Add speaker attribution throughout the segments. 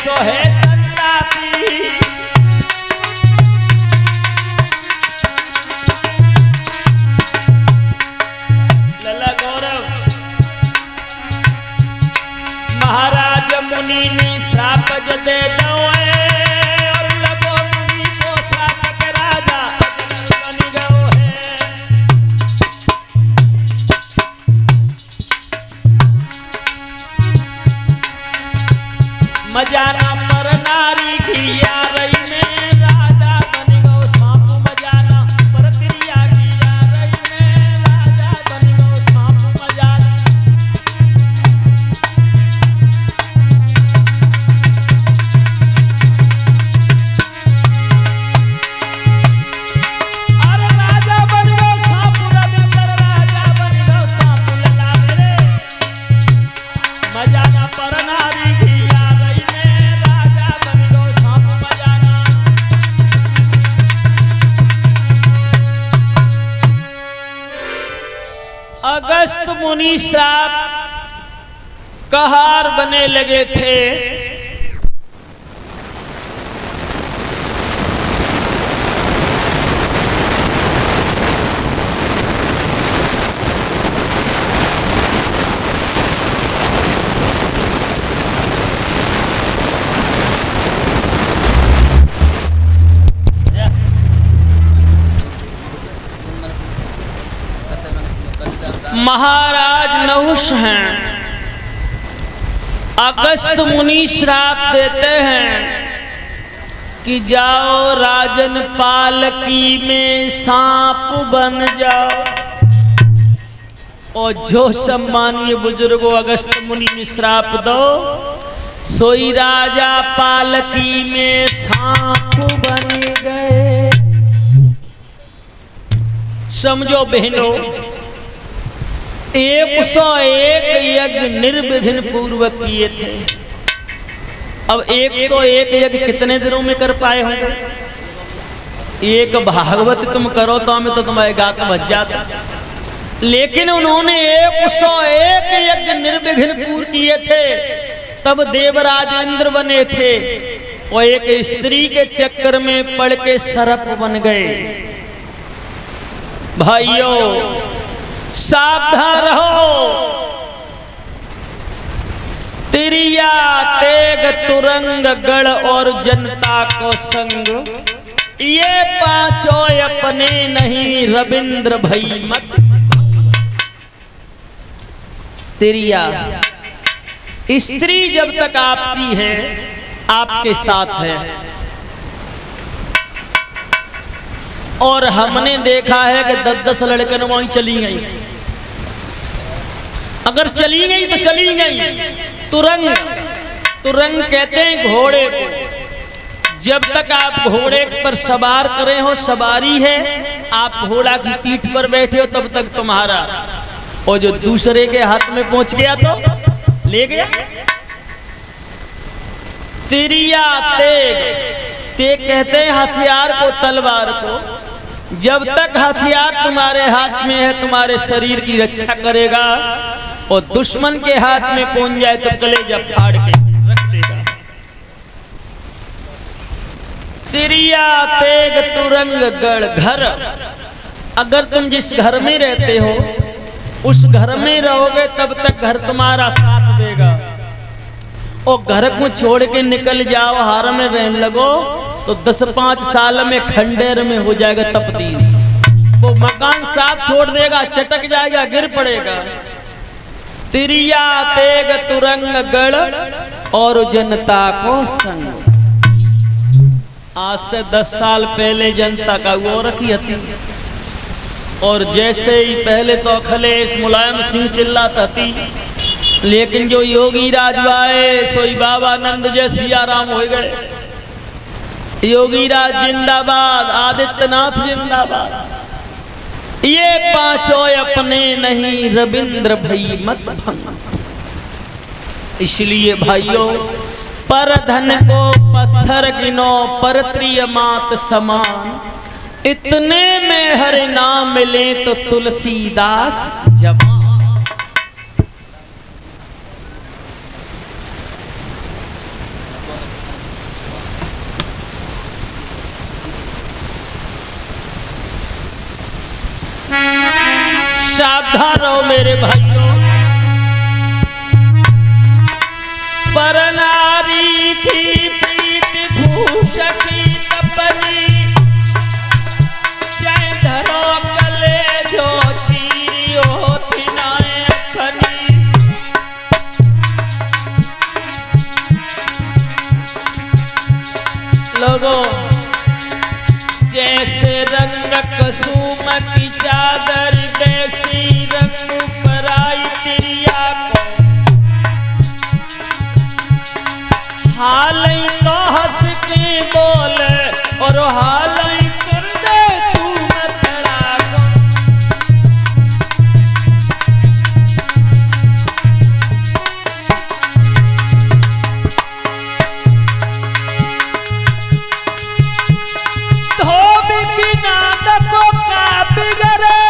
Speaker 1: सो है संतापी। लला गौरव महाराज मुनि ने श्राप दे दो और लगो मुनि को श्राप के राजा बन गयो है। मजाना पर नारी की यारई में राजा बन गयो सांप। मजाना पर क्रिया की यारई में राजा बन गयो सांप। मजाना अरे राजा बन गयो सांप। रविंद्र राजा बन गयो सांप। लला मेरे मजाना पर नारी की यारई में राजा बन गयो सांप। मजाना अगस्त मुनि श्राप कहार बने लगे थे। महाराज नहुष हैं। अगस्त मुनि श्राप देते हैं कि जाओ राजन पालकी में सांप बन जाओ। और जो सम्मानीय बुजुर्गों अगस्त मुनि ने श्राप दो सोई राजा पालकी में सांप बन गए। समझो बहनों 101 यज्ञ निर्विघ्न पूर्वक किए थे। अब 101 यज्ञ कितने दिनों में कर पाए होंगे। एक भागवत तुम करो तो हमें तो तुम्हारे गात बच जाता। लेकिन उन्होंने 101 यज्ञ निर्विघ्न पूर्ण किए थे। तब देवराज इंद्र बने थे। वो एक स्त्री के चक्कर में पड़ के सर्प बन गए। भाइयों सावधान रहो। तिरिया तेग तुरंग गढ़ और जनता को संग ये पांचों अपने नहीं रविंद्र भई मत। तिरिया स्त्री जब तक आपकी है आपके साथ है। और हमने देखा है कि 10-10 लड़कन वहीं चली गई। अगर चली गई तो चली गई। तुरंग तुरंग कहते हैं घोड़े को। जब तक आप घोड़े पर सवार करे हो सवारी है आप घोड़ा की पीठ पर बैठे हो तब तक तुम्हारा। और जो दूसरे के हाथ में पहुंच गया तो ले गया। तिरिया तेग तेग कहते हैं हथियार को तलवार को। जब तक हथियार तुम्हारे हाथ में है तुम्हारे शरीर की रक्षा करेगा। और दुश्मन के हाथ में पहुंच जाए तो कलेजा फाड़ के रख देगा। तिरिया तेग तुरंग गढ़ घर। अगर तुम जिस घर में रहते हो उस घर में रहोगे तब तक घर तुम्हारा साथ देगा। और घर को छोड़ के निकल जाओ हार में रहने लगो तो 10-5 साल में खंडेर में हो जाएगा तब्दील। वो मकान साथ छोड़ देगा चटक जाएगा गिर पड़ेगा। तिरिया तेग तुरंग गढ़ और जनता को संग। आज से 10 साल पहले जनता का वो रखी थी। और जैसे ही पहले तो अखिलेश मुलायम सिंह चिल्लाता थी। लेकिन जो योगी राजवाए सोई बाबा नंद जय सिया राम हो गए। योगी राज जिंदाबाद आदित्यनाथ जिंदाबाद। ये पांचों अपने नहीं रविंद्र भई मत भंग। इसलिए भाइयों पर धन को पत्थर गिनो पर त्रिय मात समान। इतने में हरि नाम मिले तो तुलसीदास जवान। सावधान रहो मेरे भाइयों। पर नारी की प्रीति भूषकी तपनी, चाहे धरो कले जो चीरी होती नाए अपनी। लोगों, जैसे रंग कुसुम की चादर, वैसी रंग पर आई तिरिया को। हाल तो हंस के बोले और हाल कर दे तू मतड़ा को। धोबी की नादकों का बिगड़े,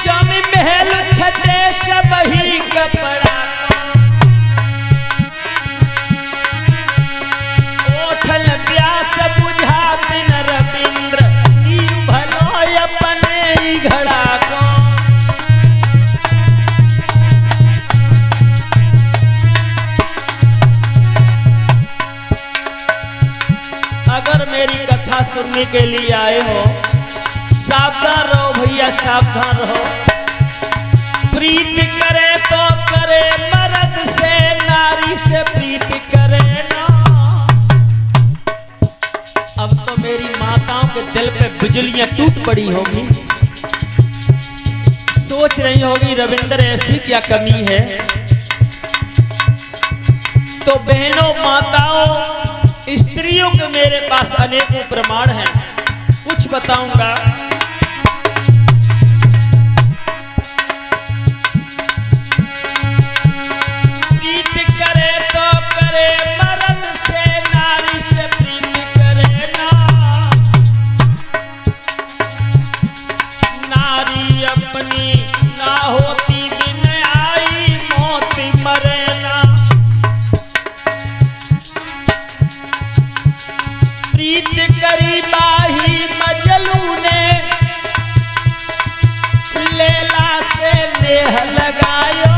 Speaker 1: जमी महल छते सब ही कपड़ा। ओठल प्यास बुझाती न रविंद्र, ई भलो अपने ही घड़ा को। अगर मेरी कथा सुनने के लिए आए हो, सावधान रहो भैया, सावधान रहो। प्रीति करे तो करे मर्द से, नारी से प्रीति करे ना। अब तो मेरी माताओं के दिल पे बिजलियां टूट पड़ी होगी, सोच रही होगी रविंद्र ऐसी क्या कमी है। तो बहनों, माताओं, स्त्रियों के मेरे पास अनेकों प्रमाण हैं, कुछ बताऊंगा। प्रीति करे तो करे मर्द से, नारी से प्रीति करे ना। नारी अपनी ना होती बिन आई, मोती मरे ना। प्रीति करी बाही मजलू ने, लेला से नेह लगायो।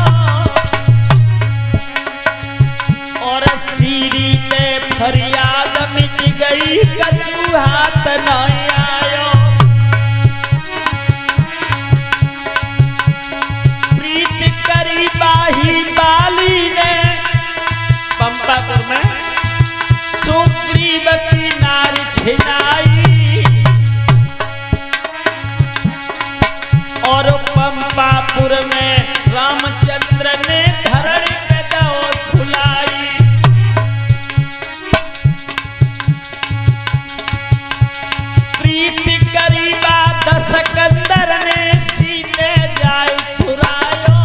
Speaker 1: और सीरी पे फरियाद मिट गई, कछु हाथ न आयो। प्रीति करी बाही बाली ने, पंपापुर में सुग्रीव की नारी छिनाई। और पंपापुर में रामचंद्र ने धरणी पे दो सुलाई। प्रीति करी बात सकंदर ने, सीते जाय छुरायो।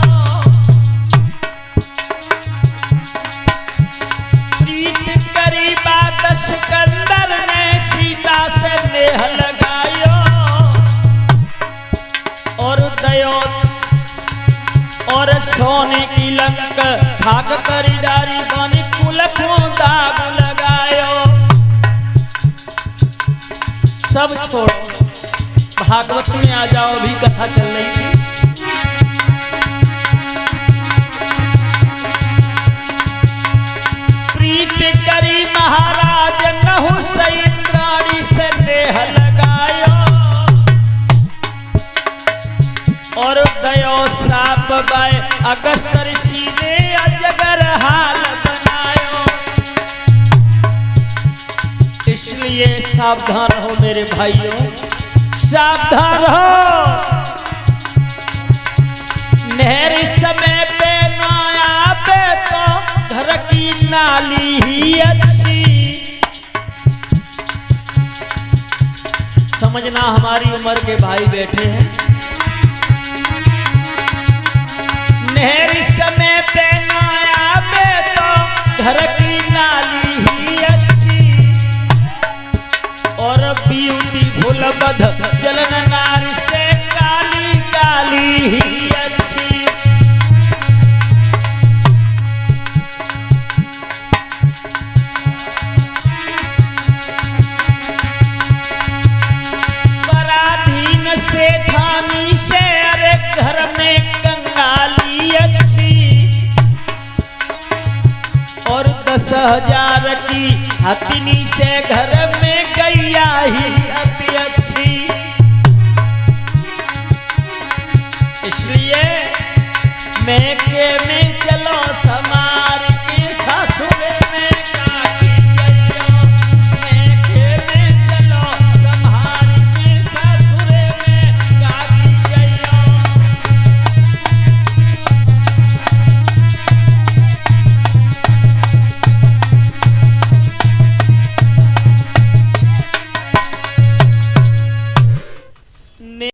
Speaker 1: प्रीति करी बात सिकंदर ने, सीता से नेह लगायो। और दयो और सोने की लंक भाग करी डारी बनी, कुल को दाग लगायो। सब छोड़ो, भागवत में आ जाओ, अभी कथा चल रही थी। प्रीति करी महाराज नहु सई, प्राणी से नेह लगायो। और दयो श्राप बाय अगस्त ऋषि ने अजगर हाल बनायो। इसलिए सावधान रहो मेरे भाइयों, सावधान रहो। नहर समय पे ना आवे तो घर की नाली ही अच्छी। समझना, हमारी उम्र के भाई बैठे हैं। नहर समय पे ना आवे तो घर की नाली ही अच्छी। और ब्यूटी भूल बध चलन नारी से, काली काली ही अच्छी। हजार की हथिनी से घर में गैया ही अति अच्छी। इसलिए मैं के में